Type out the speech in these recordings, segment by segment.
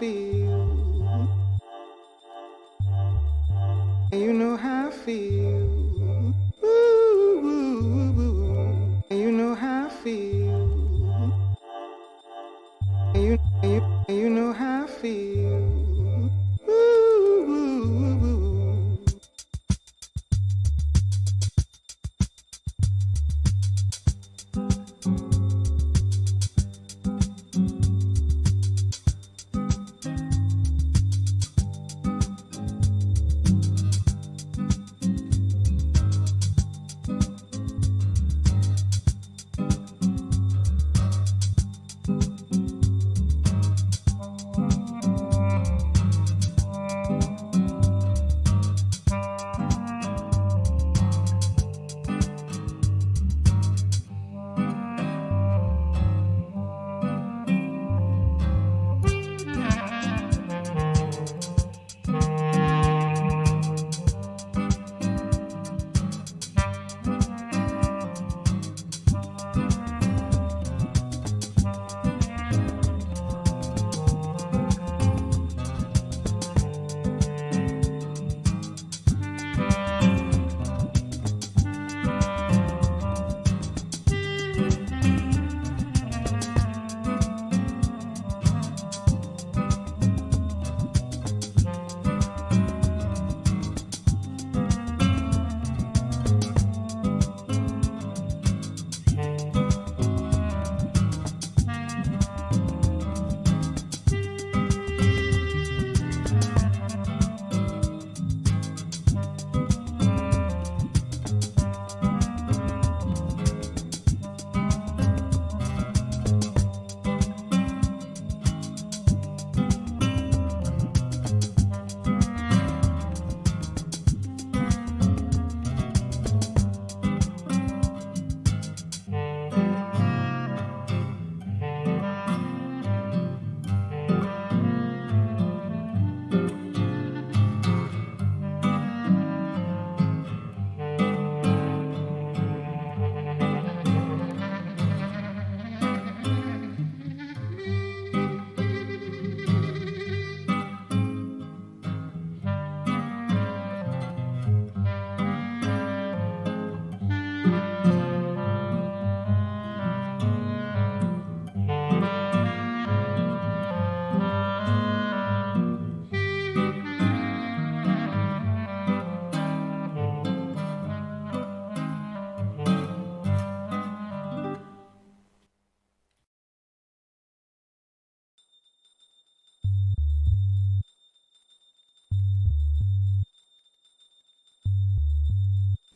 feel. You know how I feel. Ooh, ooh, ooh. You know how I feel. You know how I feel. Ooh, ooh, ooh.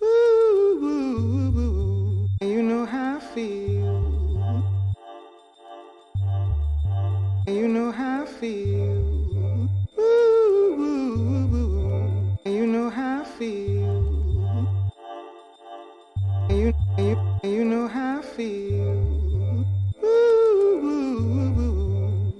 Ooh, ooh, ooh. You know how I feel. You know how I feel. Ooh, ooh, ooh. You know how I feel. You know how I feel. Ooh, ooh, ooh.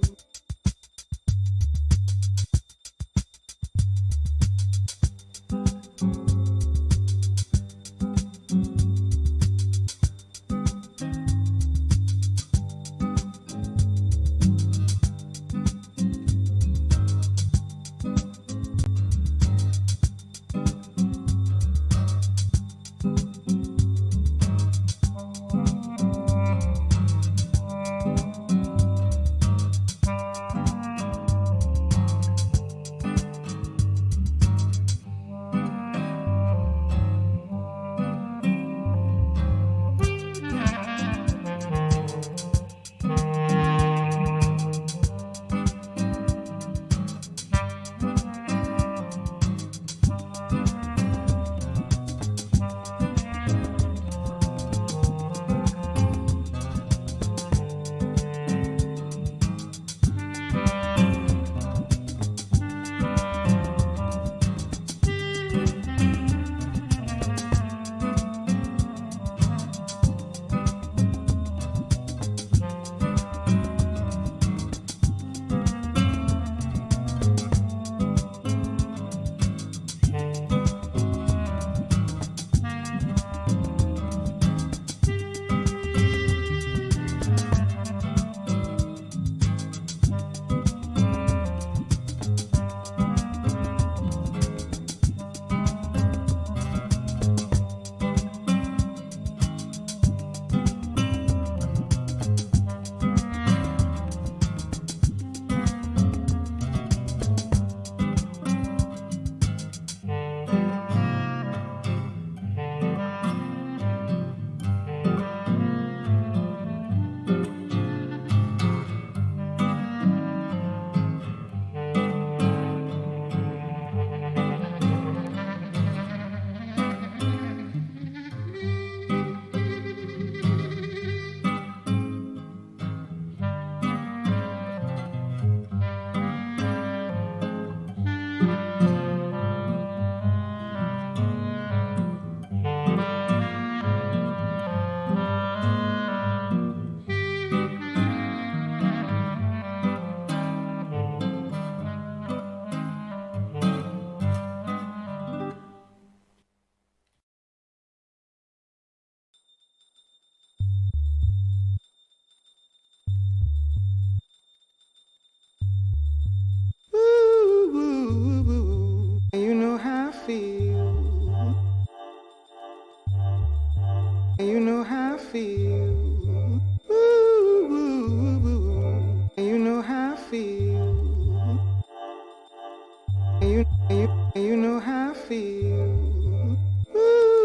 feel. Ooh.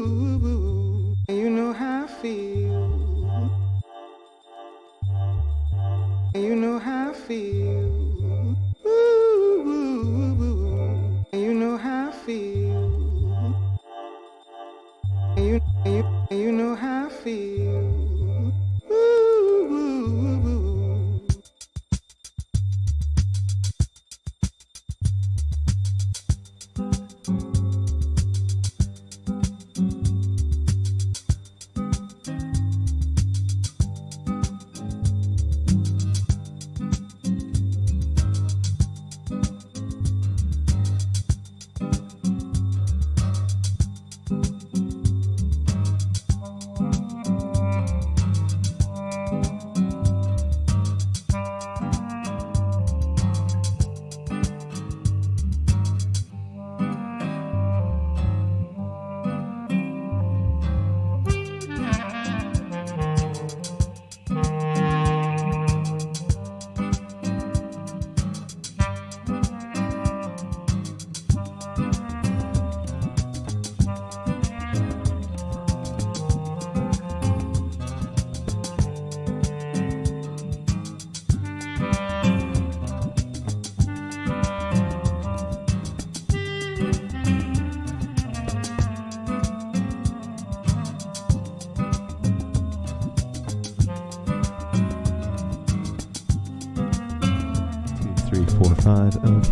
Ooh. You know how I feel. You know how I feel. Ooh. You know how I feel. You know how I feel. Ooh.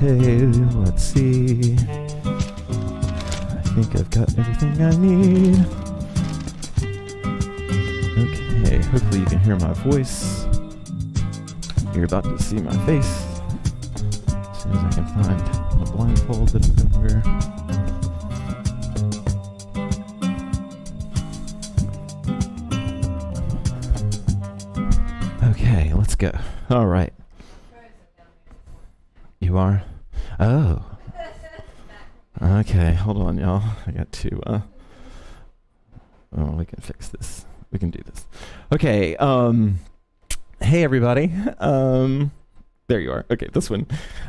Okay, let's see. I think I've got everything I need. Okay, hopefully you can hear my voice. You're about to see my face as soon as I can find a blindfold that I'm going to wear. Okay, let's go. All right. You are? Oh. Okay, hold on, y'all. I got to, oh, we can fix this. We can do this. Okay, hey, everybody. There you are. Okay, this one.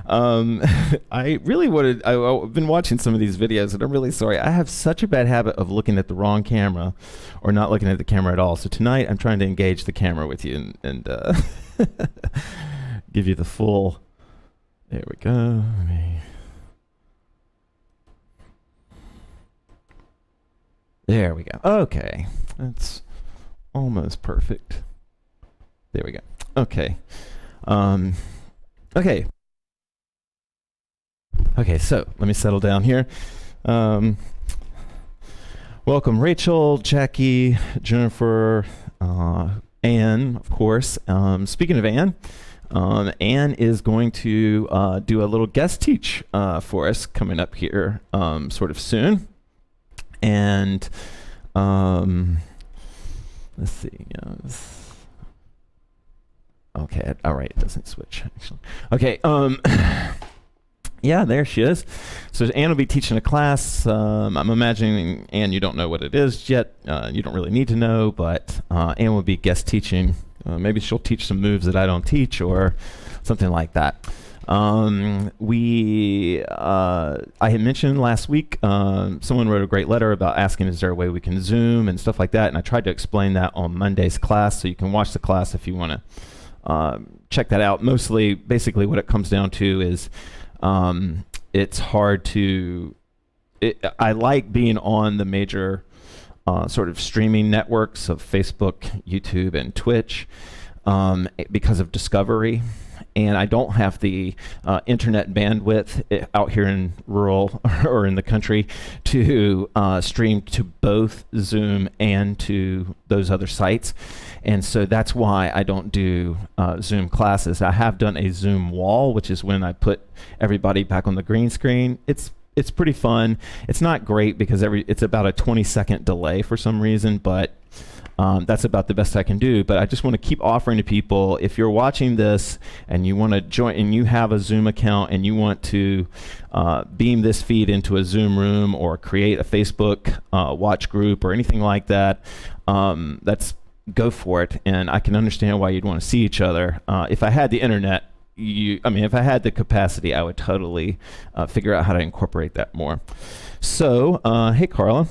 I really wanted, I've been watching some of these videos, and I'm really sorry. I have such a bad habit of looking at the wrong camera or not looking at the camera at all. So tonight, I'm trying to engage the camera with you and give you the full, there we go. There we go. Okay, that's almost perfect. There we go. Okay. Okay. Okay, so let me settle down here. Welcome, Rachel, Jackie, Jennifer, Anne, of course. Speaking of Anne, Anne is going to do a little guest teach for us coming up here sort of soon. And let's see. Okay, all right, it doesn't switch, actually. Okay, yeah, there she is. So Anne will be teaching a class. I'm imagining, Anne, you don't know what it is yet. You don't really need to know, but Anne will be guest teaching. Maybe she'll teach some moves that I don't teach or something like that. I had mentioned last week, someone wrote a great letter about asking is there a way we can Zoom and stuff like that, and I tried to explain that on Monday's class, so you can watch the class if you want to check that out. Mostly, basically what it comes down to is it's hard to, I like being on the major sort of streaming networks of Facebook, YouTube, and Twitch because of discovery. And I don't have the internet bandwidth out here in rural or in the country to stream to both Zoom and to those other sites. And so that's why I don't do Zoom classes. I have done a Zoom wall, which is when I put everybody back on the green screen. It's pretty fun. It's not great because it's about a 20-second delay for some reason, but that's about the best I can do. But I just want to keep offering to people, if you're watching this and you want to join and you have a Zoom account and you want to beam this feed into a Zoom room or create a Facebook watch group or anything like that, go for it. And I can understand why you'd want to see each other. If I had the internet, if I had the capacity, I would totally figure out how to incorporate that more. So, hey, Carla.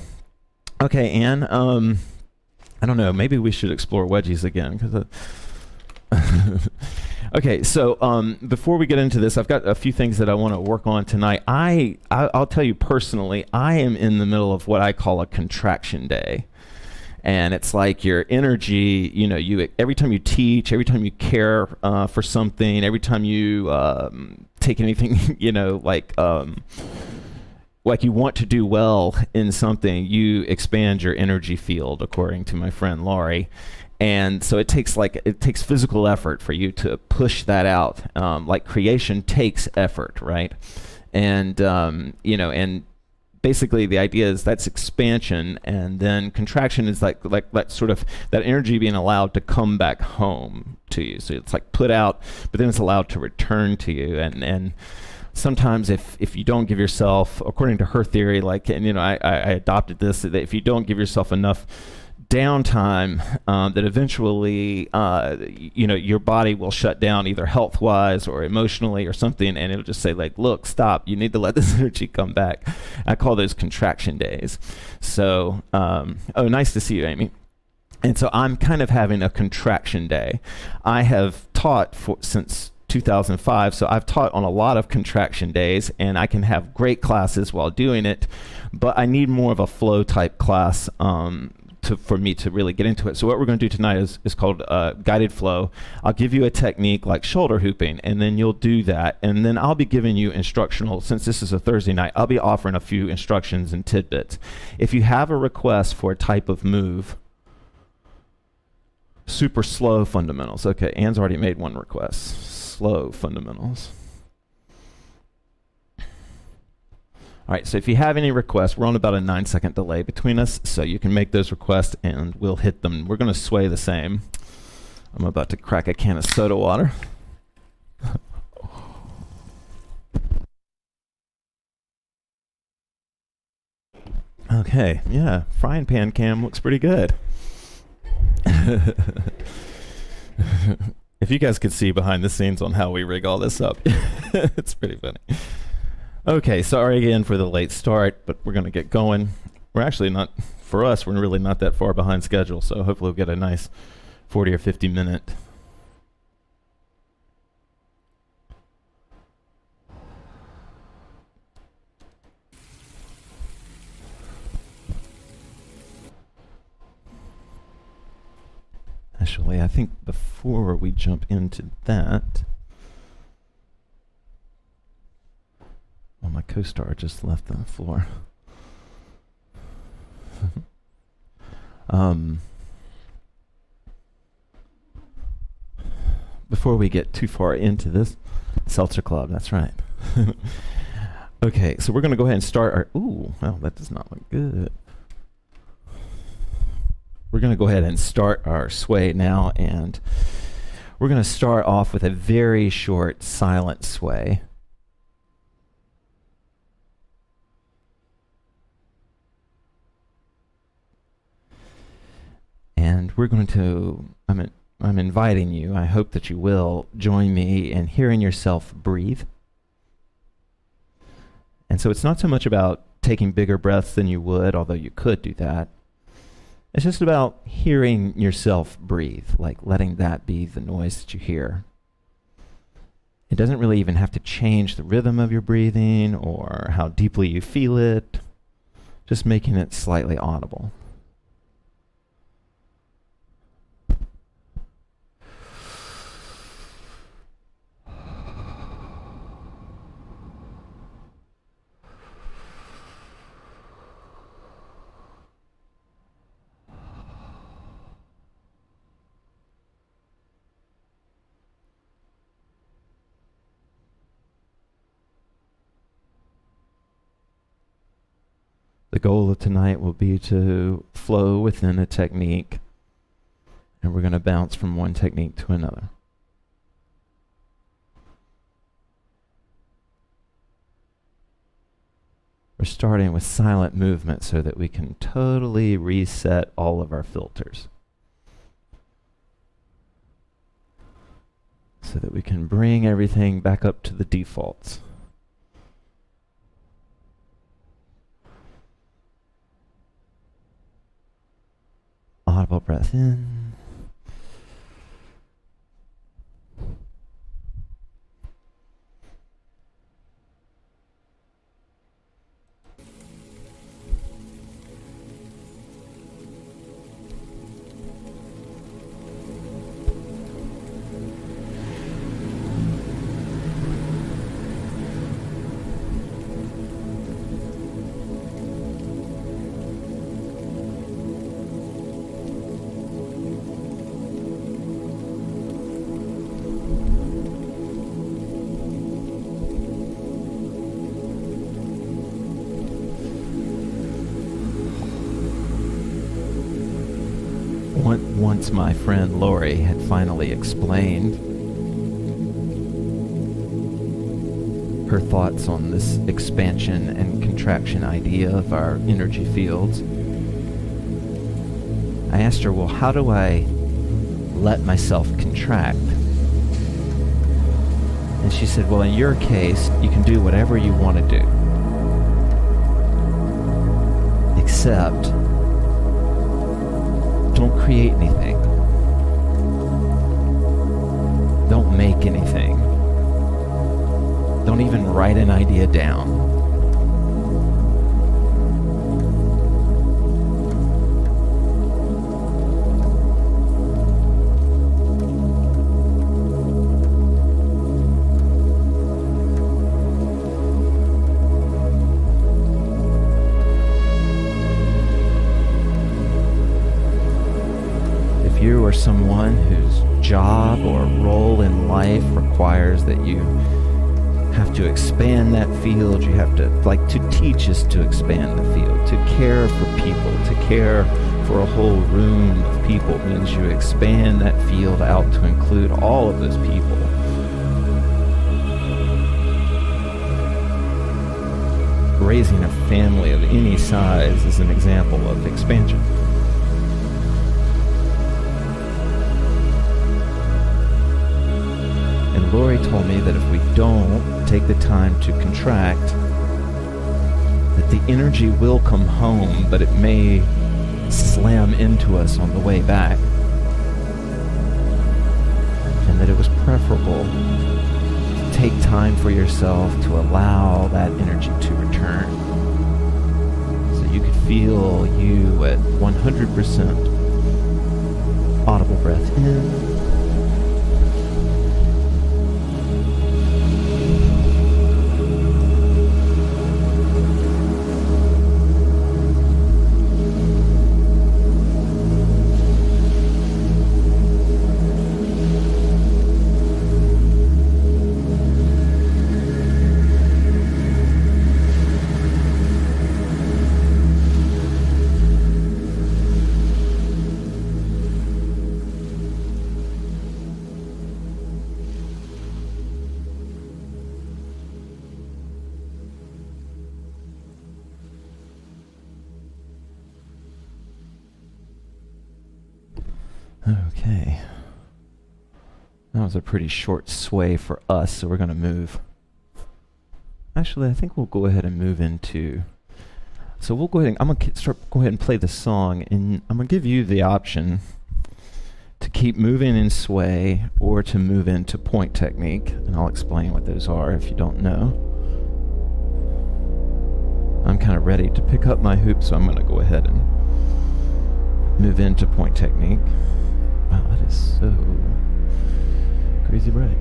Okay, Anne. I don't know. Maybe we should explore wedgies again. Okay, so before we get into this, I've got a few things that I want to work on tonight. I'll tell you personally, I am in the middle of what I call a contraction day. And it's like your energy, every time you teach, every time you care for something, every time you take anything, like you want to do well in something, you expand your energy field, according to my friend Laurie. And so it takes physical effort for you to push that out. Like creation takes effort, right? And and basically the idea is that's expansion, and then contraction is like that sort of that energy being allowed to come back home to you. So it's like put out, but then it's allowed to return to you. And sometimes if you don't give yourself, according to her theory, I adopted this, that if you don't give yourself enough downtime, that eventually your body will shut down, either health-wise or emotionally or something, and it'll just say look, stop, you need to let this energy come back. I call those contraction days. So nice to see you, Amy. And so I'm kind of having a contraction day. I have taught since 2005, so I've taught on a lot of contraction days, and I can have great classes while doing it, but I need more of a flow type class for me to really get into it. So what we're going to do tonight is called guided flow. I'll give you a technique like shoulder hooping, and then you'll do that, and then I'll be giving you instructional. Since this is a Thursday night, I'll be offering a few instructions and tidbits. If you have a request for a type of move, super slow fundamentals. Okay, Anne's already made one request. Slow fundamentals. All right, so if you have any requests, we're on about a 9-second delay between us, so you can make those requests and we'll hit them. We're going to sway the same. I'm about to crack a can of soda water. Okay, yeah, frying pan cam looks pretty good. If you guys could see behind the scenes on how we rig all this up, it's pretty funny. Okay, sorry again for the late start, but we're going to get going. We're actually not, for us, we're really not that far behind schedule, so hopefully we'll get a nice 40 or 50 minute. Actually, I think before we jump into that, well, my co-star just left the floor. Before we get too far into this, Seltzer Club, that's right. Okay, so we're going to go ahead and start our, ooh, well, that does not look good. We're going to go ahead and start our sway now, and we're going to start off with a very short silent sway. And we're going to, I'm inviting you, I hope that you will join me in hearing yourself breathe. And so it's not so much about taking bigger breaths than you would, although you could do that. It's just about hearing yourself breathe, like letting that be the noise that you hear. It doesn't really even have to change the rhythm of your breathing or how deeply you feel it, just making it slightly audible. The goal of tonight will be to flow within a technique, and we're going to bounce from one technique to another. We're starting with silent movement so that we can totally reset all of our filters. So that we can bring everything back up to the defaults. Audible breath in. Once my friend Lori had finally explained her thoughts on this expansion and contraction idea of our energy fields, I asked her, well, how do I let myself contract? And she said, well, in your case, you can do whatever you want to do, except don't create anything. Don't make anything. Don't even write an idea down. You are someone whose job or role in life requires that you have to expand that field, you have to, like, to teach is to expand the field, to care for people, to care for a whole room of people means you expand that field out to include all of those people. raising a family of any size is an example of expansion. And Lori told me that if we don't take the time to contract, that the energy will come home, but it may slam into us on the way back. And that it was preferable to take time for yourself to allow that energy to return. So you could feel you at 100% audible breath in. Okay. That was a pretty short sway for us, so we're going to move. Actually, I think we'll go ahead and move into... So we'll go ahead and... I'm going to go ahead and play the song, and I'm going to give you the option to keep moving in sway or to move into point technique, and I'll explain what those are if you don't know. I'm kind of ready to pick up my hoop, so I'm going to go ahead and move into point technique. Wow, that is so crazy bright.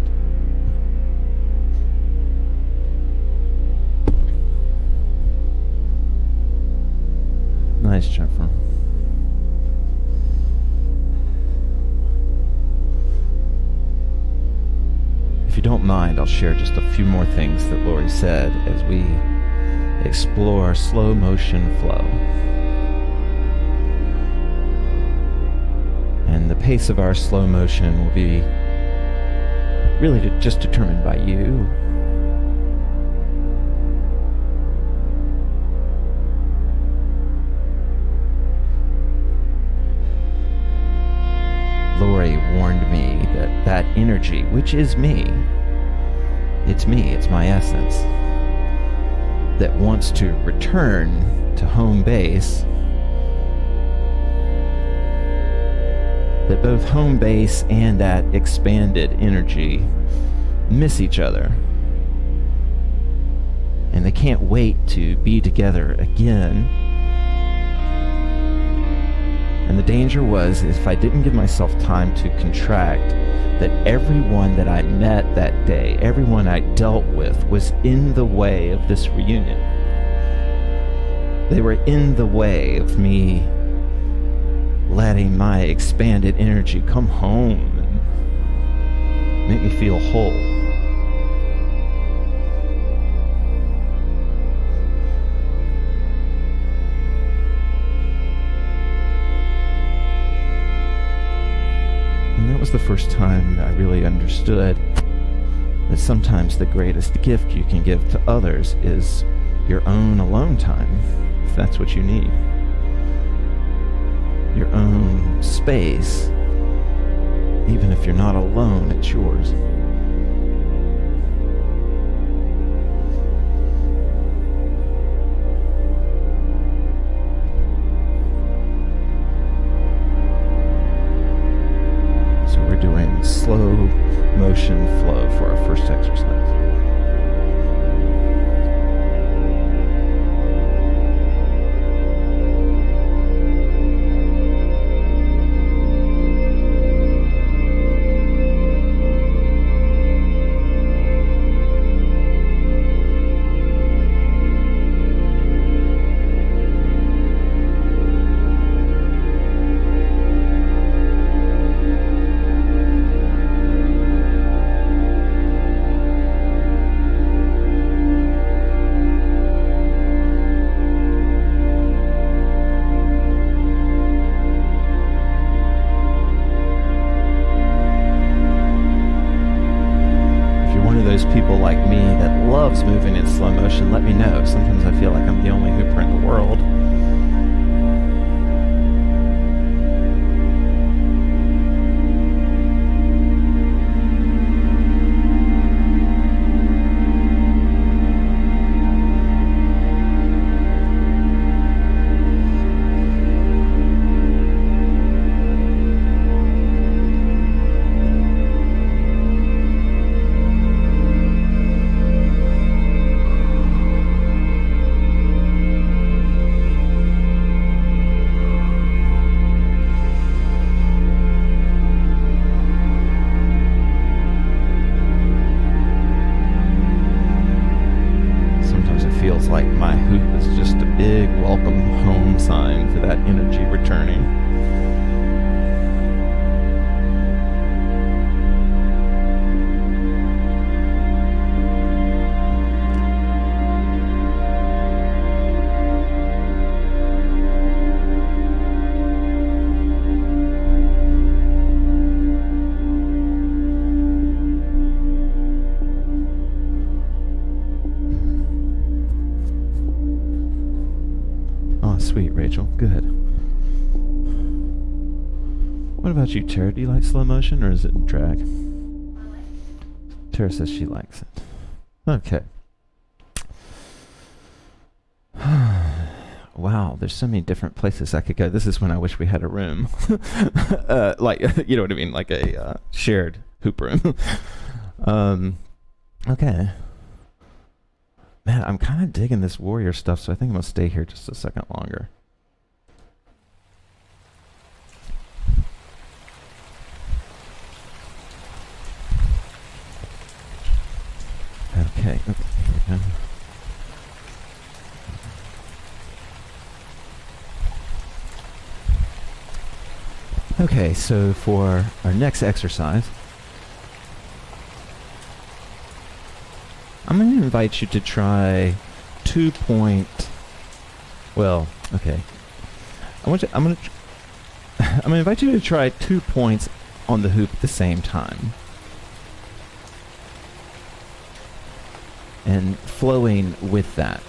Nice, Jennifer. If you don't mind, I'll share just a few more things that Lori said as we explore slow motion flow. And the pace of our slow motion will be really just determined by you. Lori warned me that that energy, which is me, it's my essence, that wants to return to home base, that both home base and that expanded energy miss each other. And they can't wait to be together again. And the danger was, if I didn't give myself time to contract, that everyone that I met that day, everyone I dealt with, was in the way of this reunion. They were in the way of me letting my expanded energy come home and make me feel whole. And that was the first time I really understood that sometimes the greatest gift you can give to others is your own alone time, if that's what you need. Your own space, even if you're not alone, it's yours. So we're doing slow motion flow for our first exercise. loves moving in slow motion, let me know. Sometimes I feel like I'm the only hooper in the world. Like my hoop is just a big welcome home sign for that energy returning. Sweet, Rachel. Good. What about you, Tara? Do you like slow motion or is it drag? Tara says she likes it. Okay. Wow, there's so many different places I could go. This is when I wish we had a room. Like, you know what I mean? Like a shared hoop room. Okay. Man, I'm kind of digging this warrior stuff, so I think I'm going to stay here just a second longer. Okay, here we go. Okay, so for our next exercise, I'm going to invite you to try 2 point. Well, okay. I'm going to invite you to try 2 points on the hoop at the same time, and flowing with that.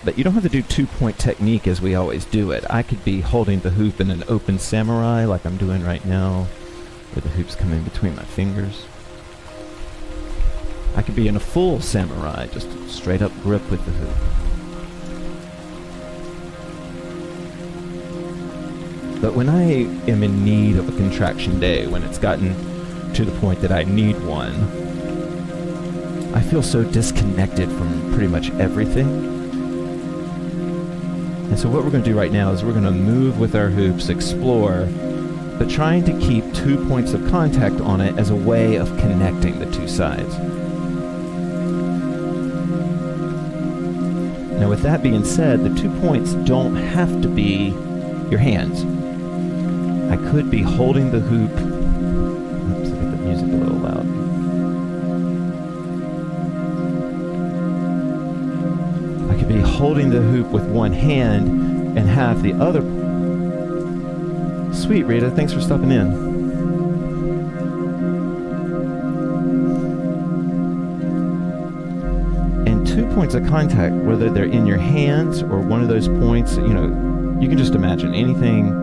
But you don't have to do 2 point technique as we always do it. I could be holding the hoop in an open samurai like I'm doing right now, where the hoop's coming between my fingers. I could be in a full samurai, just straight up grip with the hoop. But when I am in need of a contraction day, when it's gotten to the point that I need one, I feel so disconnected from pretty much everything. And so what we're going to do right now is we're going to move with our hoops, explore, but trying to keep 2 points of contact on it as a way of connecting the two sides. Now, with that being said, the 2 points don't have to be your hands. I could be holding the hoop. Oops, I got the music a little loud. I could be holding the hoop with one hand and have the other. Sweet, Rita. Thanks for stopping in. And 2 points of contact, whether they're in your hands or one of those points, you can just imagine anything.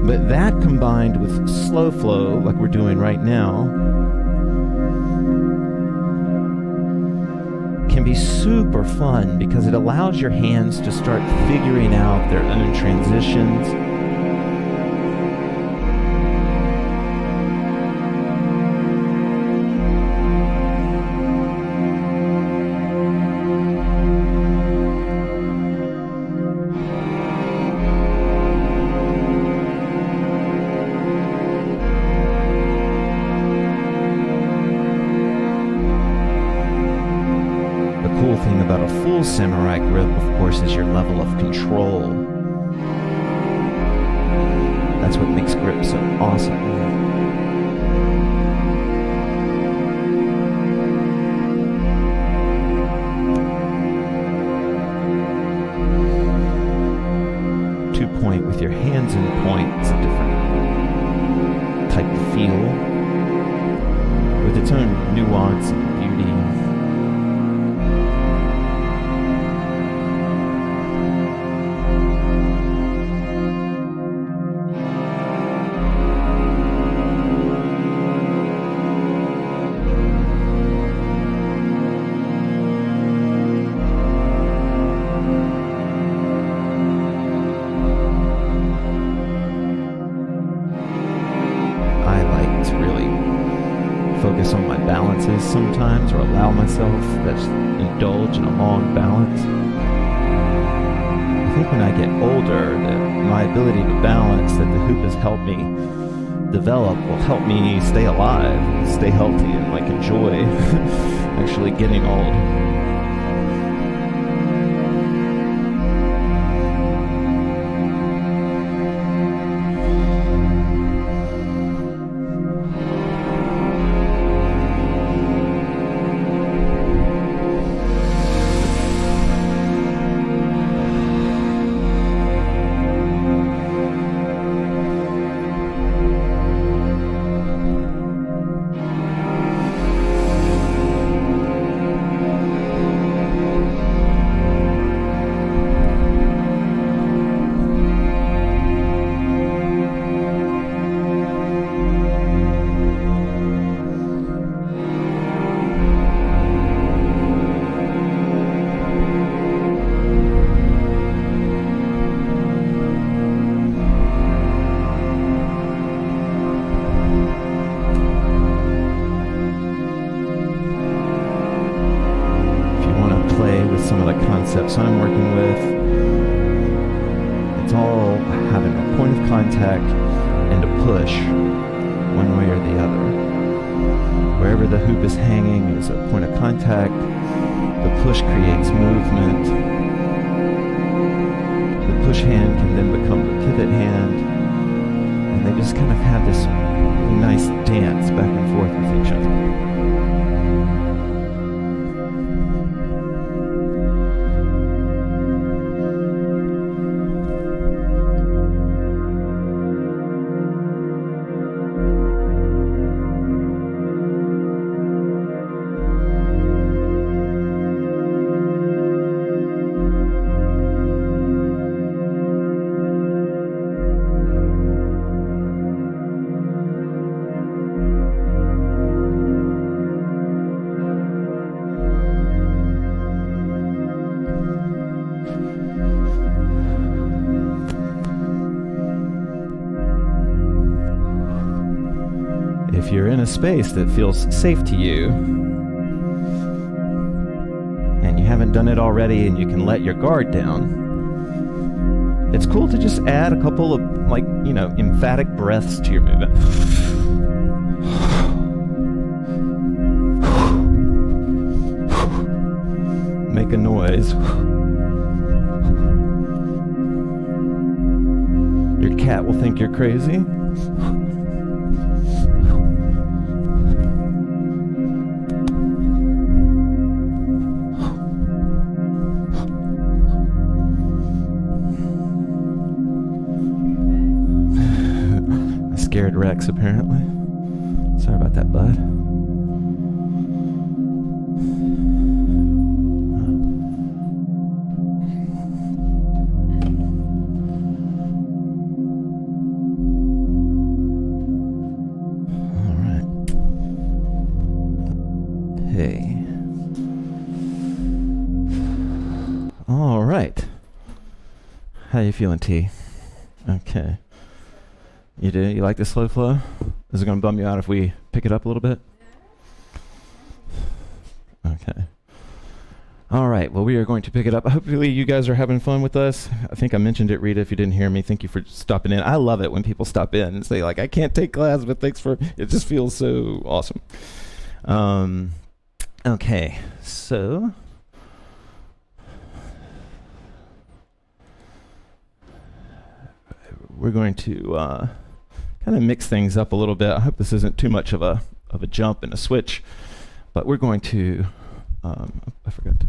But that combined with slow flow, like we're doing right now, can be super fun because it allows your hands to start figuring out their own transitions. Thing about a full samurai grip, of course, is your level of control. That's what makes grip so awesome. Two point with your hands in point is a different type of feel with its own nuance and beauty. I like to really focus on my balances sometimes, or allow myself to indulge in a long balance. I think when I get older, my ability to balance that the hoop has helped me develop will help me stay alive, stay healthy, and like enjoy actually getting old. Some of the concepts I'm working with, it's all having a point of contact and a push one way or the other. Wherever the hoop is hanging is a point of contact. The push creates movement. The push hand can then become the pivot hand, and they just kind of have this nice dance back and forth with each other. If you're in a space that feels safe to you, and you haven't done it already and you can let your guard down, it's cool to just add a couple of, emphatic breaths to your movement. Make a noise. Your cat will think you're crazy. Scared Rex, apparently. Sorry about that, bud. All right. Hey. All right. How you feeling, T? Okay. You do? You like the slow flow? Is it going to bum you out if we pick it up a little bit? Okay. All right. Well, we are going to pick it up. Hopefully you guys are having fun with us. I think I mentioned it, Rita, if you didn't hear me. Thank you for stopping in. I love it when people stop in and say, I can't take class, but thanks for... It just feels so awesome. Okay. So... we're going to... kind of mix things up a little bit. I hope this isn't too much of a jump and a switch, but we're going to, I forgot to,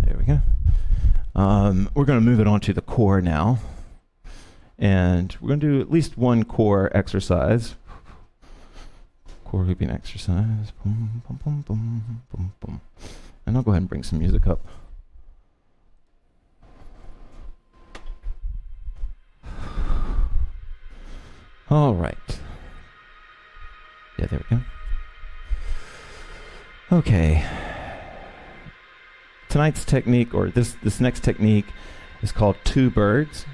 there we go. We're going to move it onto the core now, and we're going to do at least one core exercise. Core hooping exercise. Boom, boom, boom, boom, boom, boom. And I'll go ahead and bring some music up. All right. Yeah, there we go. Okay. Tonight's technique, or this next technique, is called two birds.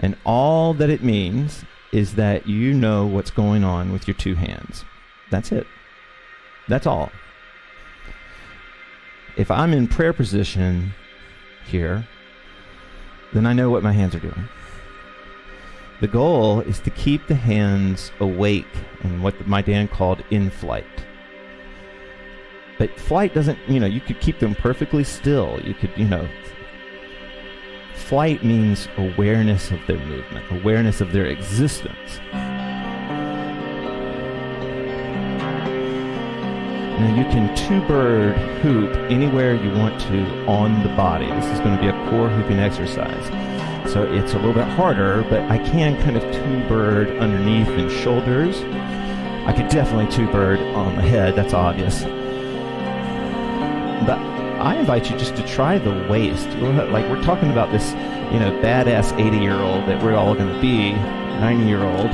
And all that it means is that you know what's going on with your two hands. That's it. That's all. If I'm in prayer position here, then I know what my hands are doing. The goal is to keep the hands awake and what my Dan called in flight. But flight doesn't, you could keep them perfectly still. You could, flight means awareness of their movement, awareness of their existence. Now you can two-bird hoop anywhere you want to on the body. This is going to be a core hooping exercise. So it's a little bit harder, but I can kind of two-bird underneath and shoulders. I could definitely two-bird on the head, that's obvious. But I invite you just to try the waist. Like we're talking about this, badass 80-year-old that we're all going to be, 90-year-old.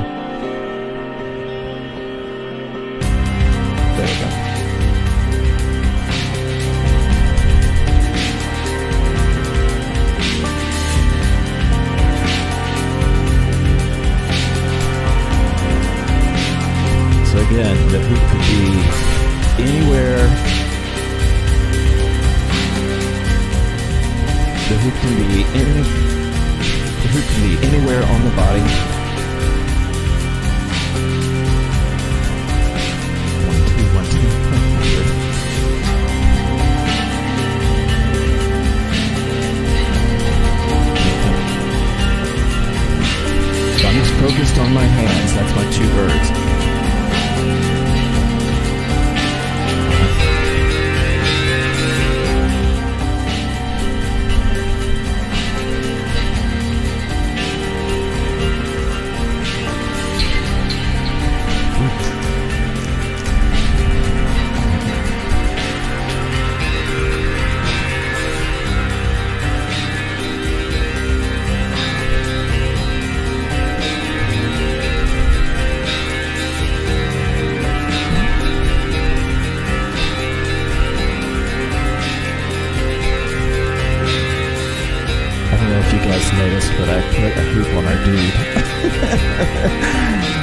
There we go. So again, the hoop could be anywhere. The hoop can be anywhere on the body. 1, 2, 1, 2. So I'm just focused on my hands. That's my two birds. Noticed, but I put a hoop on our dude.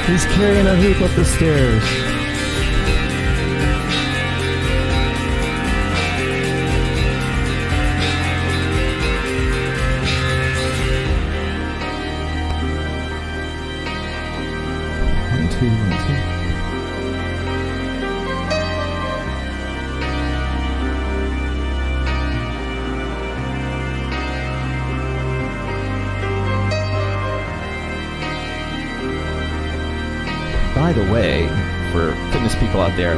He's carrying a hoop up the stairs. One, two, 1, 2. By the way, for fitness people out there,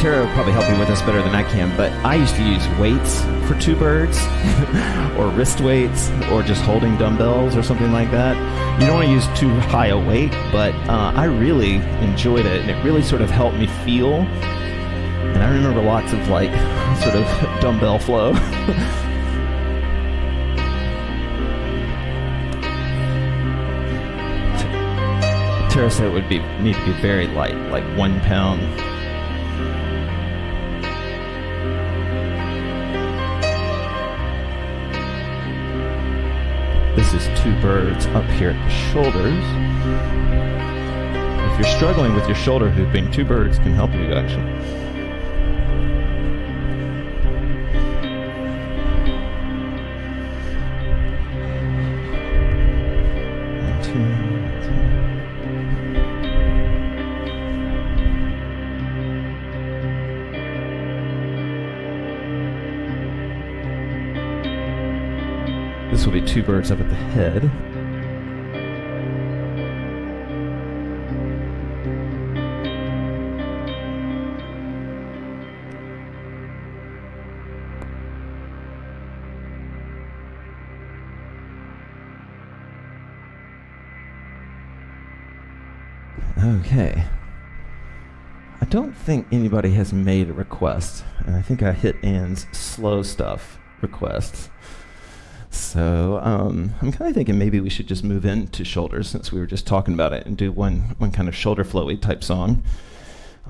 Tara will probably help me with this better than I can, but I used to use weights for two birds, or wrist weights, or just holding dumbbells or something like that. You don't want to use too high a weight, but I really enjoyed it, and it really sort of helped me feel. And I remember lots of sort of dumbbell flow. Tara said it would need to be very light, like 1 pound. This is two birds up here at the shoulders. If you're struggling with your shoulder hooping, two birds can help you actually. This will be two birds up at the head. Okay. I don't think anybody has made a request, and I think I hit Ann's slow stuff requests. So I'm kind of thinking maybe we should just move into shoulders since we were just talking about it and do one kind of shoulder flowy type song.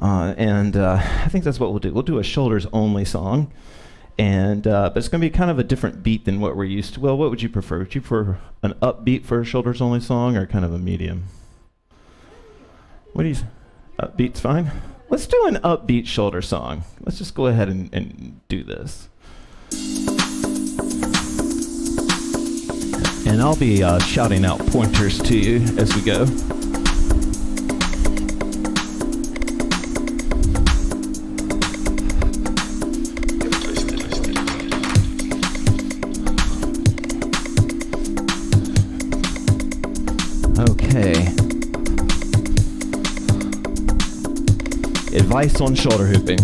I think that's what we'll do. We'll do a shoulders only song, but it's going to be kind of a different beat than what we're used to. Well, what would you prefer? Would you prefer an upbeat for a shoulders only song or kind of a medium? What do you? Upbeat's fine. Let's do an upbeat shoulder song. Let's just go ahead and do this. And I'll be shouting out pointers to you as we go. Okay. Advice on shoulder hooping.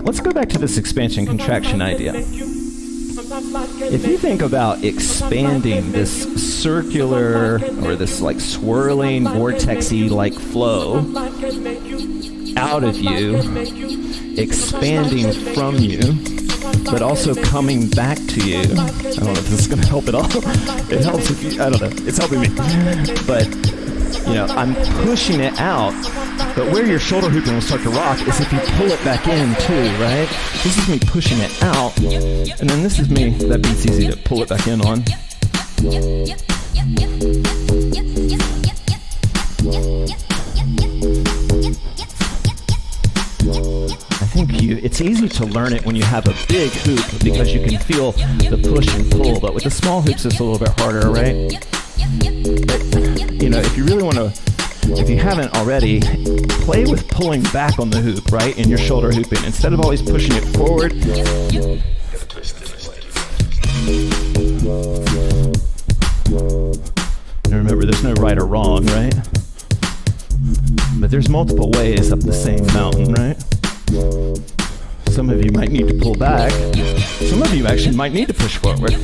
Let's go back to this expansion contraction idea. If you think about expanding this circular or this like swirling vortex-y like flow out of you, expanding from you, but also coming back to you. I don't know if this is going to help at all. It helps if you, I don't know. It's helping me. But, I'm pushing it out. But where your shoulder hooping will start to rock is if you pull it back in too, right? This is me pushing it out. And then this is me, that beat's easy to pull it back in on. I think it's easy to learn it when you have a big hoop because you can feel the push and pull. But with the small hoops, it's a little bit harder, right? But, if you really want to, if you haven't already, play with pulling back on the hoop, right, in your shoulder hooping. Instead of always pushing it forward. And remember, there's no right or wrong, right? But there's multiple ways up the same mountain, right? Some of you might need to pull back. Some of you actually might need to push forward.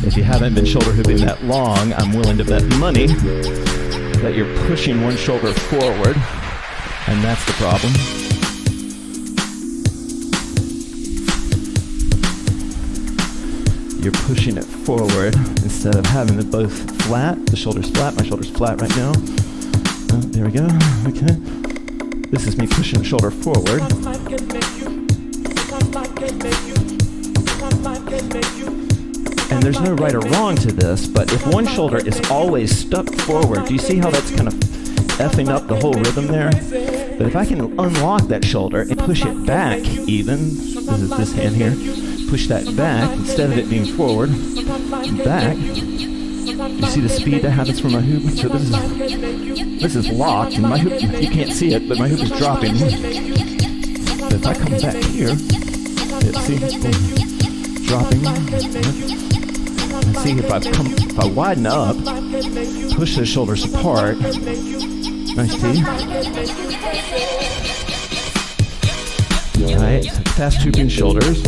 If you haven't been shoulder hooping that long, I'm willing to bet money that you're pushing one shoulder forward, and that's the problem. You're pushing it forward instead of having it both flat. The shoulder's flat. My shoulder's flat right now. Oh, there we go. Okay. This is me pushing the shoulder forward. And there's no right or wrong to this, but if one shoulder is always stuck forward, do you see how that's kind of effing up the whole rhythm there? But if I can unlock that shoulder and push it back even, this is this hand here, push that back instead of it being forward, back. You see the speed that happens from my hoop? So this is locked, and my hoop, you can't see it, but my hoop is dropping. But if I come back here, see, dropping. See, if I widen up, push those shoulders apart. Nice T. Alright, so fast hooping shoulders.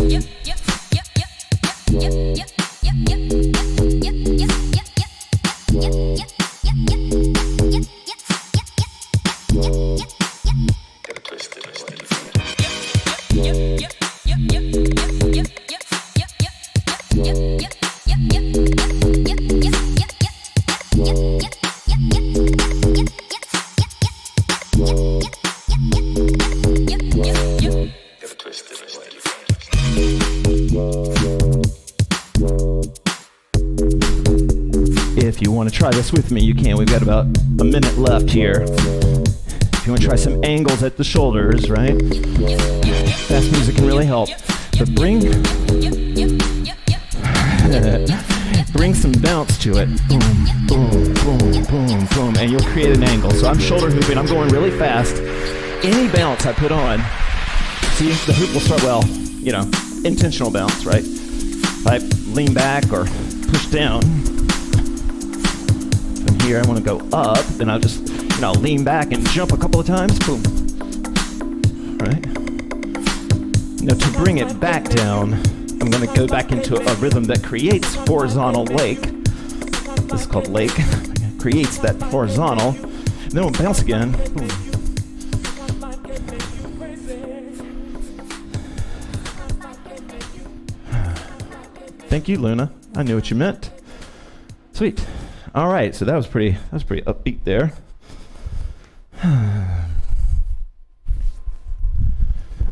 If you want to try this with me, you can. We've got about a minute left here. If you want to try some angles at the shoulders, right? Fast music can really help. But bring some bounce to it. Boom, boom, boom, boom, boom. And you'll create an angle. So I'm shoulder hooping. I'm going really fast. Any bounce I put on, see, the hoop will start, intentional bounce, right? If I lean back or push down, from here I want to go up, then I'll just, lean back and jump a couple of times, boom. Right? Now to bring it back down, I'm going to go back into a rhythm that creates horizontal lake. This is called Lake. It creates that horizontal. And then we'll bounce again. Boom. Thank you, Luna. I knew what you meant. Sweet. All right, so that was pretty upbeat there.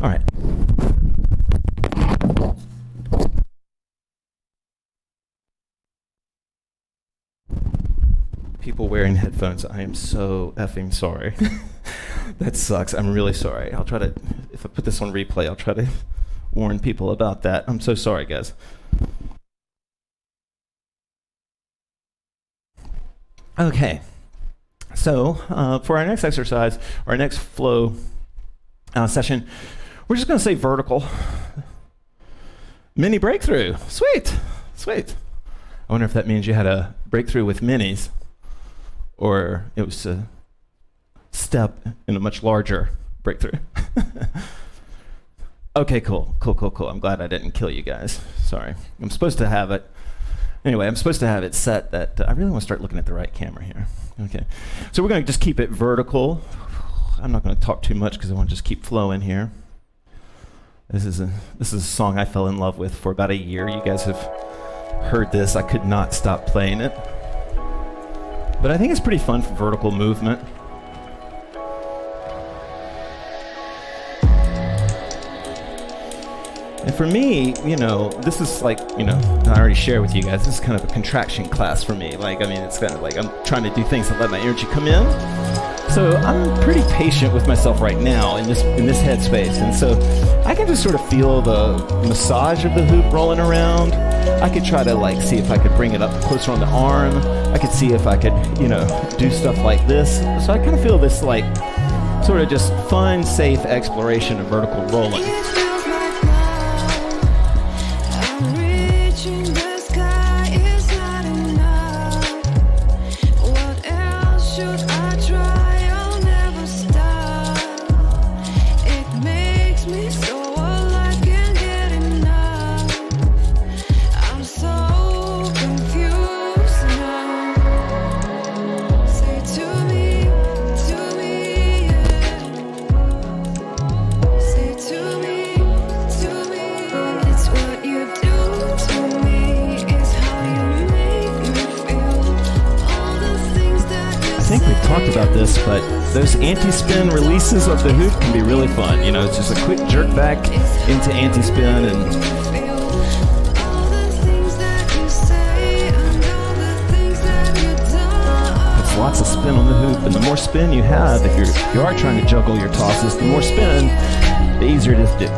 All right. People wearing headphones, I am so effing sorry. That sucks. I'm really sorry. I'll try to, if I put this on replay, I'll try to warn people about that. I'm so sorry, guys. Okay. So for our next exercise, our next flow session, we're just going to say vertical. Mini breakthrough. Sweet. Sweet. I wonder if that means you had a breakthrough with minis, or it was a step in a much larger breakthrough. Okay, cool. I'm glad I didn't kill you guys. Sorry. I'm supposed to have it. Anyway, I'm supposed to have it set that I really want to start looking at the right camera here. Okay. So we're going to just keep it vertical. I'm not going to talk too much because I want to just keep flowing here. This is a song I fell in love with for about a year. You guys have heard this. I could not stop playing it. But I think it's pretty fun for vertical movement. And for me, this is like, I already shared with you guys, this is kind of a contraction class for me. It's kind of like I'm trying to do things that let my energy come in. So I'm pretty patient with myself right now in this headspace. And so I can just sort of feel the massage of the hoop rolling around. I could try to see if I could bring it up closer on the arm. I could see if I could, do stuff like this. So I kind of feel this sort of just fun, safe exploration of vertical rolling. About this, but those anti-spin releases of the hoop can be really fun. It's just a quick jerk back into anti-spin, and it's lots of spin on the hoop. And the more spin you have, if you are trying to juggle your tosses, the more spin, the easier it is to do.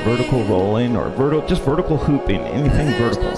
Vertical rolling or just vertical hooping, anything vertical.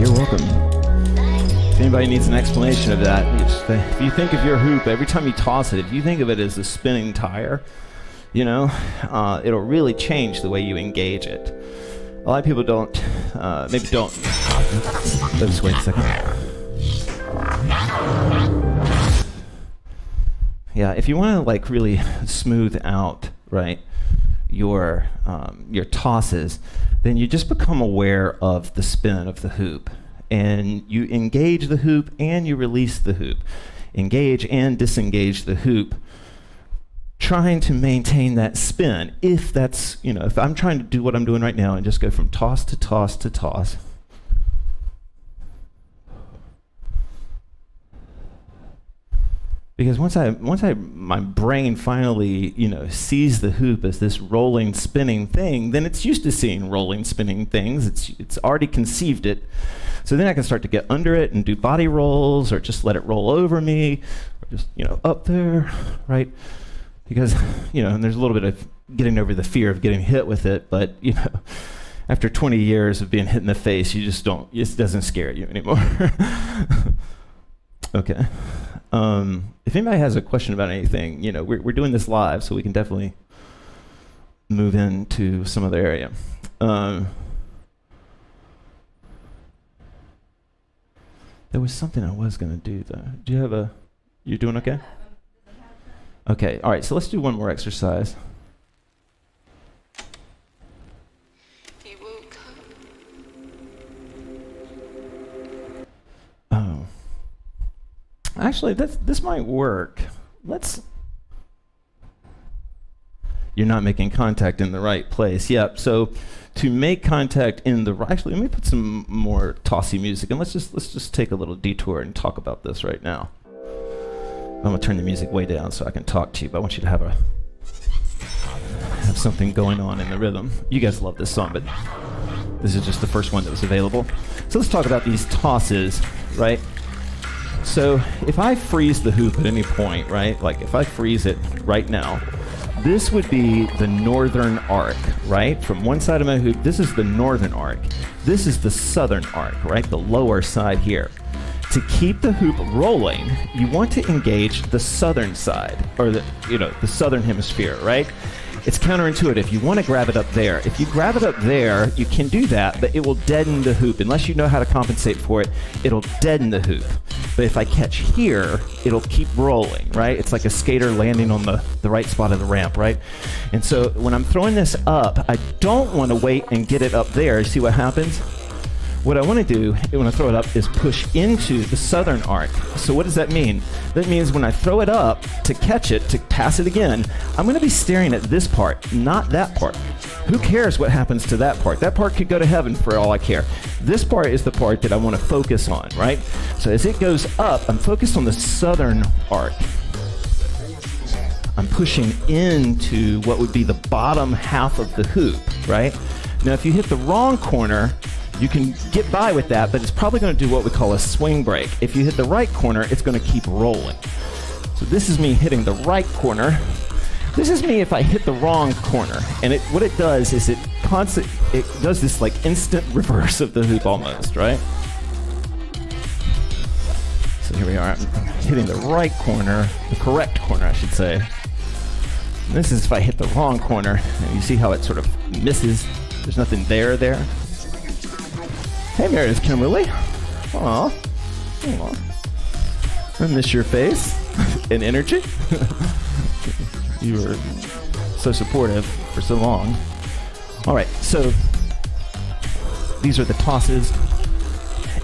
You're welcome. If anybody needs an explanation of that, if you think of your hoop, every time you toss it, if you think of it as a spinning tire, it'll really change the way you engage it. A lot of people don't. Let's wait a second. Yeah, if you want to really smooth out, right, your tosses, then you just become aware of the spin of the hoop, and you engage the hoop and you release the hoop, engage and disengage the hoop, trying to maintain that spin. If that's, if I'm trying to do what I'm doing right now and just go from toss to toss to toss, because once my brain finally, sees the hoop as this rolling, spinning thing, then it's used to seeing rolling, spinning things. It's already conceived it. So then I can start to get under it and do body rolls, or just let it roll over me, or just, up there, right? Because, and there's a little bit of getting over the fear of getting hit with it, but, after 20 years of being hit in the face, it doesn't scare you anymore. Okay. If anybody has a question about anything, we're doing this live, so we can definitely move into some other area. There was something I was going to do, though. You doing okay? Okay, all right, so let's do one more exercise. Oh. Actually, this might work. You're not making contact in the right place. Yep, so to make contact in the right, actually, let me put some more tossy music, and let's just take a little detour and talk about this right now. I'm gonna turn the music way down so I can talk to you, but I want you to have something going on in the rhythm. You guys love this song, but this is just the first one that was available. So let's talk about these tosses, right? So if I freeze the hoop at any point, right? Like if I freeze it right now, this would be the northern arc, right? From one side of my hoop, this is the northern arc. This is the southern arc, right? The lower side here. To keep the hoop rolling, you want to engage the southern side, or the southern hemisphere, right? It's counterintuitive. You want to grab it up there. If you grab it up there, you can do that, but it will deaden the hoop. Unless you know how to compensate for it, it'll deaden the hoop. But if I catch here, it'll keep rolling, right? It's like a skater landing on the right spot of the ramp, right? And so when I'm throwing this up, I don't want to wait and get it up there. You see what happens? What I want to do when I throw it up is push into the southern arc. So what does that mean? That means when I throw it up to catch it, to pass it again, I'm going to be staring at this part, not that part. Who cares what happens to that part? That part could go to heaven for all I care. This part is the part that I want to focus on, right? So as it goes up, I'm focused on the southern arc. I'm pushing into what would be the bottom half of the hoop, right? Now if you hit the wrong corner, you can get by with that, but it's probably going to do what we call a swing break. If you hit the right corner, it's going to keep rolling. So this is me hitting the right corner. This is me if I hit the wrong corner. And what it does is it does this like instant reverse of the hoop almost, right? So here we are. I'm hitting the right corner, the correct corner, I should say. And this is if I hit the wrong corner. And you see how it sort of misses. There's nothing there. Hey, Meredith Kimberly. Aw. I miss your face and energy. You were so supportive for so long. All right, so these are the tosses.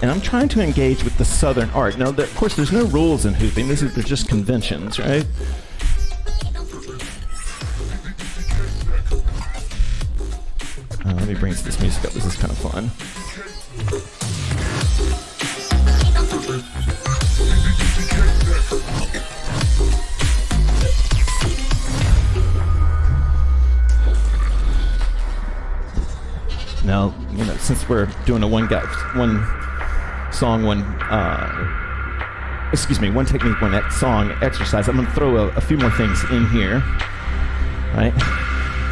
And I'm trying to engage with the southern arc. Now, of course, there's no rules in hooping. They're just conventions, right? Let me bring this music up. This is kind of fun. Now, since we're doing a one technique, one song exercise, I'm going to throw a few more things in here, right?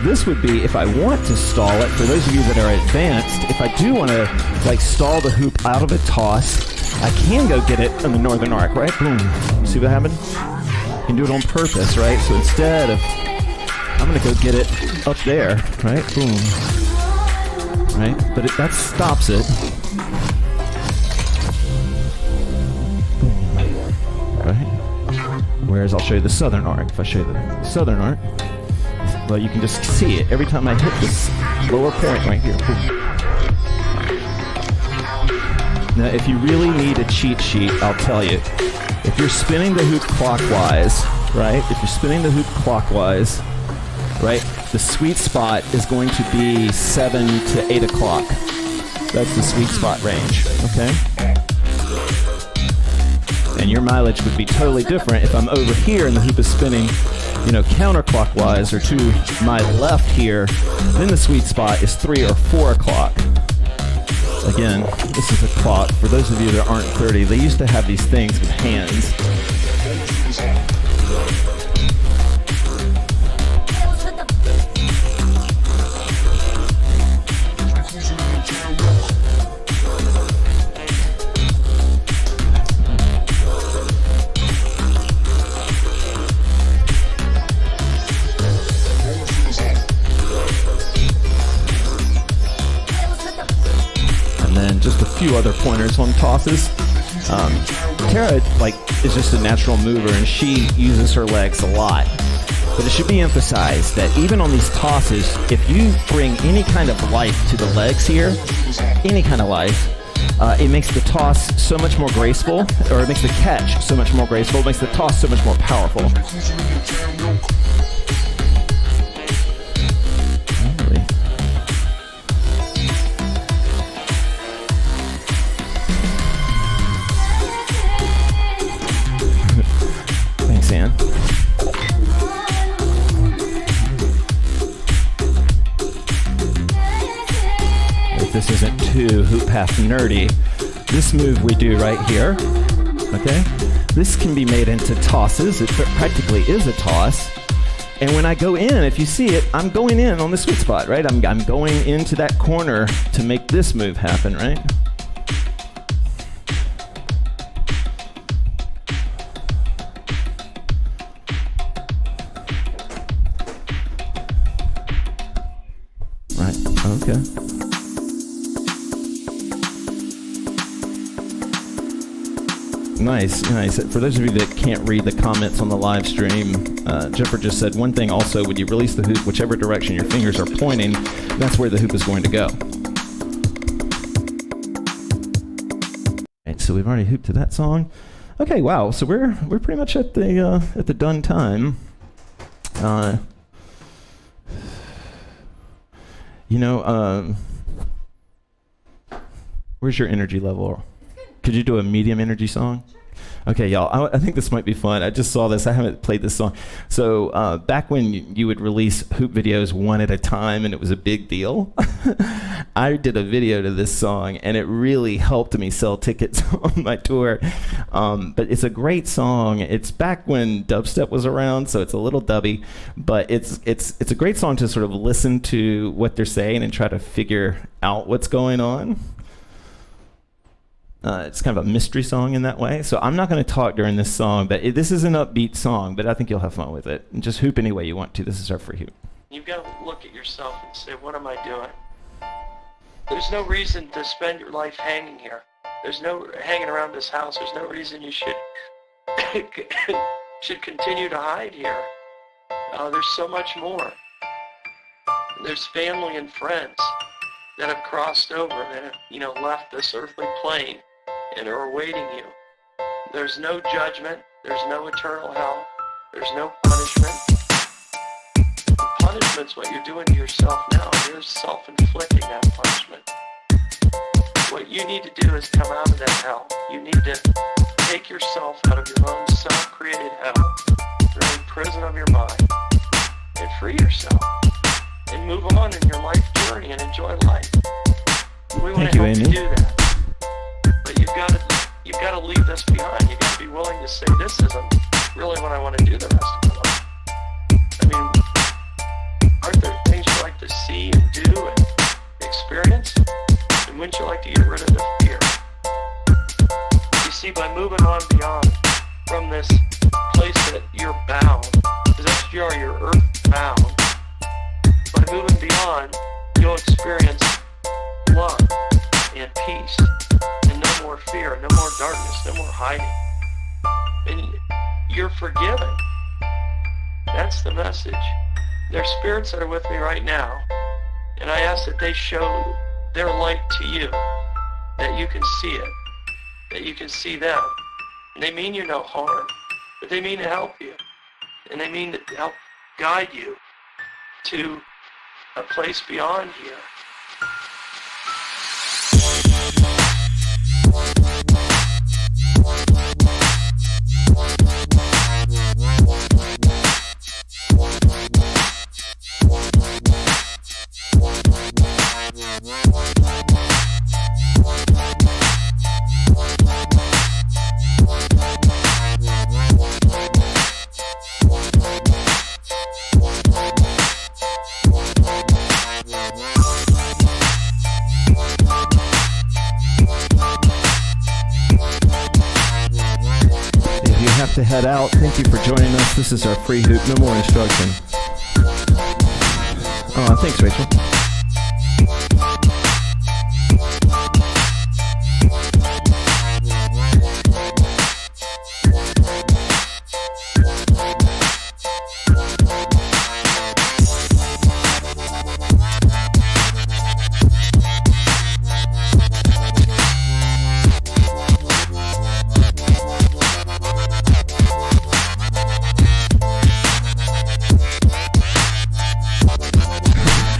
this would be if I want to stall it. For those of you that are advanced, if I do want to like stall the hoop out of a toss, I can go get it on the northern arc, right? Boom. See what happened? You can do it on purpose, right? So instead of, I'm going to go get it up there, right? Boom. Right? But that stops it. Boom. Right? Whereas I'll show you the southern arc. If I show you the southern arc, well, you can just see it every time I hit this lower point right here. Boom. Now, if you really need a cheat sheet, I'll tell you. If you're spinning the hoop clockwise, right? If you're spinning the hoop clockwise, right? The sweet spot is going to be 7 to 8 o'clock. That's the sweet spot range, okay? And your mileage would be totally different if I'm over here and the hoop is spinning, you know, counterclockwise or to my left here. Then the sweet spot is 3 or 4 o'clock. Again, this is a clock. For those of you that aren't 30, they used to have these things with hands. Just a few other pointers on tosses. Tara is just a natural mover and she uses her legs a lot. But it should be emphasized that even on these tosses, if you bring any kind of life to the legs here, any kind of life, it makes the toss so much more graceful, or it makes the catch so much more graceful, it makes the toss so much more powerful. If this isn't too HoopPath nerdy, this move we do right here, okay? This can be made into tosses. It practically is a toss. And when I go in, if you see it, I'm going in on the sweet spot, right? I'm going into that corner to make this move happen, right? Okay. Nice. For those of you that can't read the comments on the live stream, Jennifer just said one thing also, when you release the hoop, whichever direction your fingers are pointing, that's where the hoop is going to go. Right, so we've already hooped to that song. Okay, wow. So we're pretty much at the done time. Where's your energy level? Could you do a medium energy song? Okay, y'all, I think this might be fun. I just saw this. I haven't played this song. So back when you would release hoop videos one at a time and it was a big deal, I did a video to this song and it really helped me sell tickets on my tour. But it's a great song. It's back when dubstep was around, so it's a little dubby, but it's a great song to sort of listen to what they're saying and try to figure out what's going on. It's kind of a mystery song in that way. So I'm not going to talk during this song, but this is an upbeat song, but I think you'll have fun with it. And just hoop any way you want to. This is our free hoop. You've got to look at yourself and say, what am I doing? There's no reason to spend your life hanging here. There's no hanging around this house. There's no reason you should continue to hide here. There's so much more. There's family and friends that have crossed over, that have, left this earthly plane and are awaiting you. There's no judgment. There's no eternal hell. There's no punishment. The punishment's what you're doing to yourself now. You're self-inflicting that punishment. What you need to do is come out of that hell. You need to take yourself out of your own self-created hell, your own prison of your mind, and free yourself. And move on in your life journey and enjoy life. We want to help you do that. But you've got to leave this behind. You've got to be willing to say, this isn't really what I want to do the rest of my life. I mean, Aren't there things you like to see and do and experience? And wouldn't you like to get rid of the fear? You see, by moving on beyond from this place that you're bound, because that's what you are, you're earth bound. By moving beyond, you'll experience love and peace, and no more fear, no more darkness, no more hiding. And you're forgiven. That's the message. There's spirits that are with me right now, and I ask that they show their light to you, that you can see it, that you can see them. And they mean you no harm, but they mean to help you, and they mean to help guide you to a place beyond here. To head out. Thank you for joining us. This is our free hoop. No more instruction. Oh, thanks, Rachel.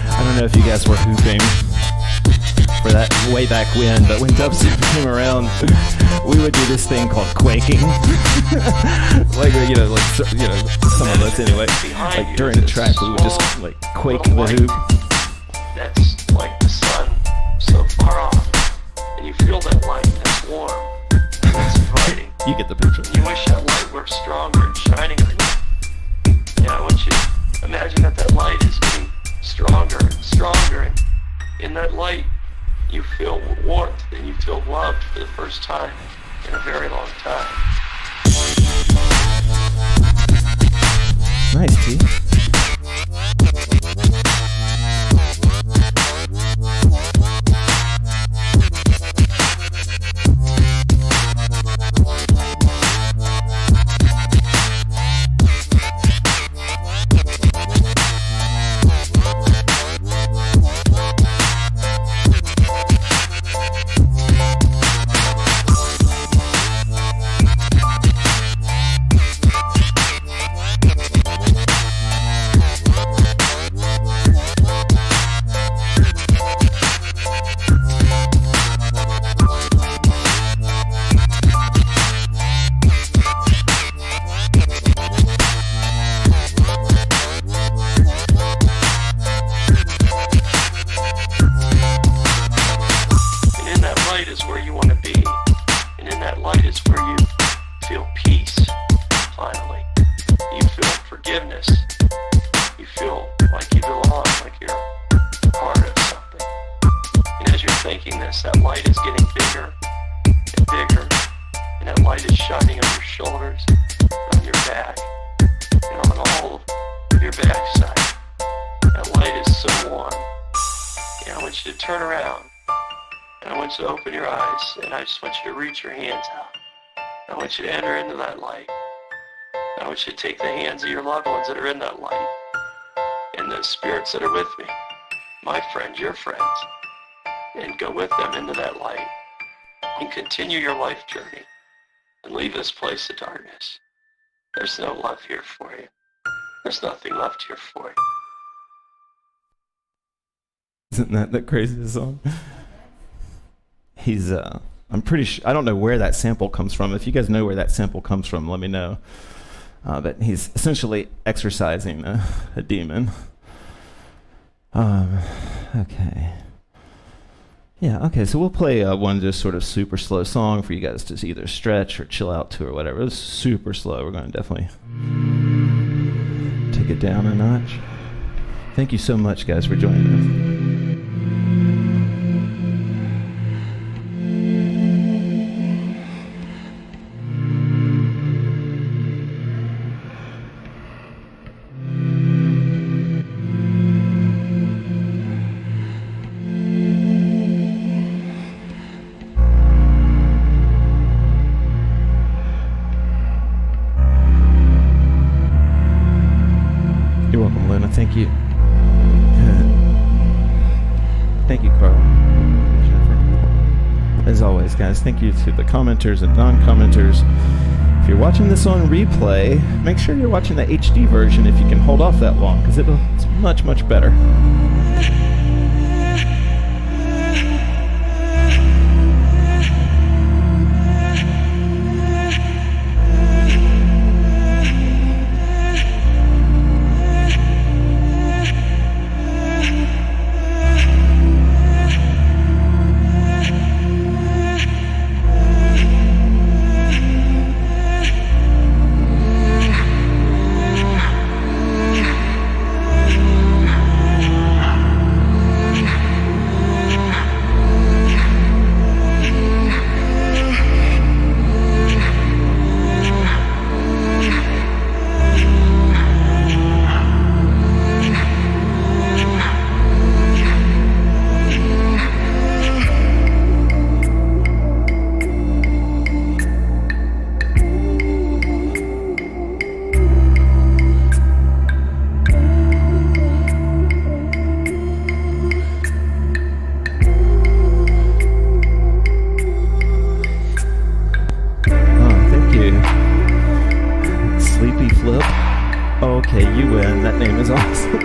I don't know if you guys were hooping for that way back when, but when dubstep came around, we would do this thing called quaking. Some of us anyway. Like during the track, we would just like quake the hoop. That's like the sun so far off, and you feel that light that's warm, that's inviting. You get the picture. You wish that light were stronger and shining on you. Yeah, I want you to imagine that light is getting stronger and stronger, and in that light you feel warmth and you feel loved for the first time in a very long time. Nice, T. That light is getting bigger and bigger, and that light is shining on your shoulders, on your back, and on all of your backside. That light is so warm. And I want you to turn around, and I want you to open your eyes, and I just want you to reach your hands out. I want you to enter into that light. I want you to take the hands of your loved ones that are in that light, and the spirits that are with me, my friends, your friends, and go with them into that light and continue your life journey and leave this place of darkness. There's no love here for you. There's nothing left here for you. Isn't that the craziest song? He's, I'm pretty sure, I don't know where that sample comes from. If you guys know where that sample comes from, let me know. But he's essentially exorcising a demon. Okay. Yeah, okay, so we'll play one just sort of super slow song for you guys to either stretch or chill out to or whatever. It's super slow. We're going to definitely take it down a notch. Thank you so much, guys, for joining us. You're welcome, Luna. Thank you. Thank you, Carl. Jennifer. As always, guys, thank you to the commenters and non-commenters. If you're watching this on replay, make sure you're watching the HD version if you can hold off that long, because it's much, much better. Okay, you win. That name is awesome.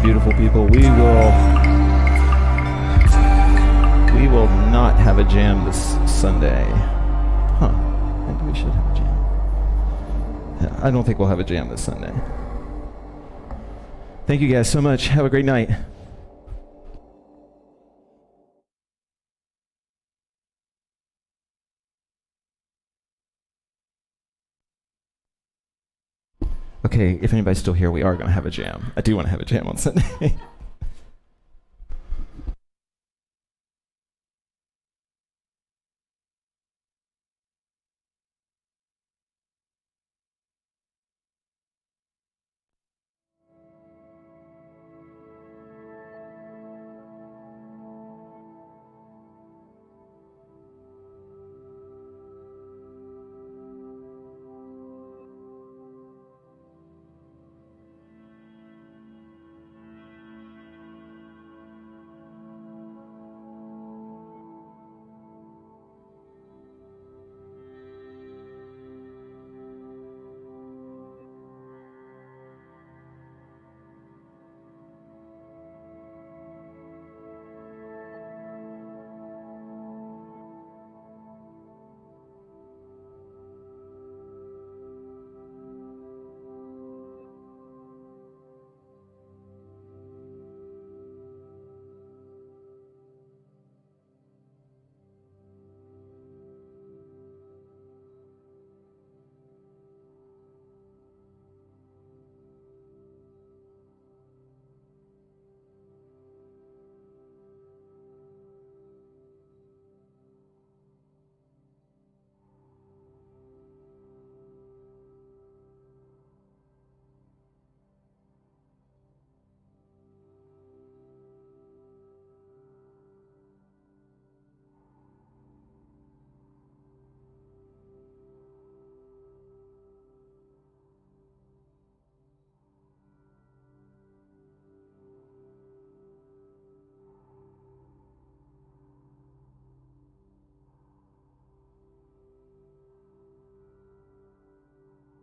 Beautiful people, we will not have a jam this Sunday. Maybe we should have a jam. Yeah, I don't think we'll have a jam this Sunday. Thank you guys so much. Have a great night. Okay, if anybody's still here, we are going to have a jam. I do want to have a jam on Sunday.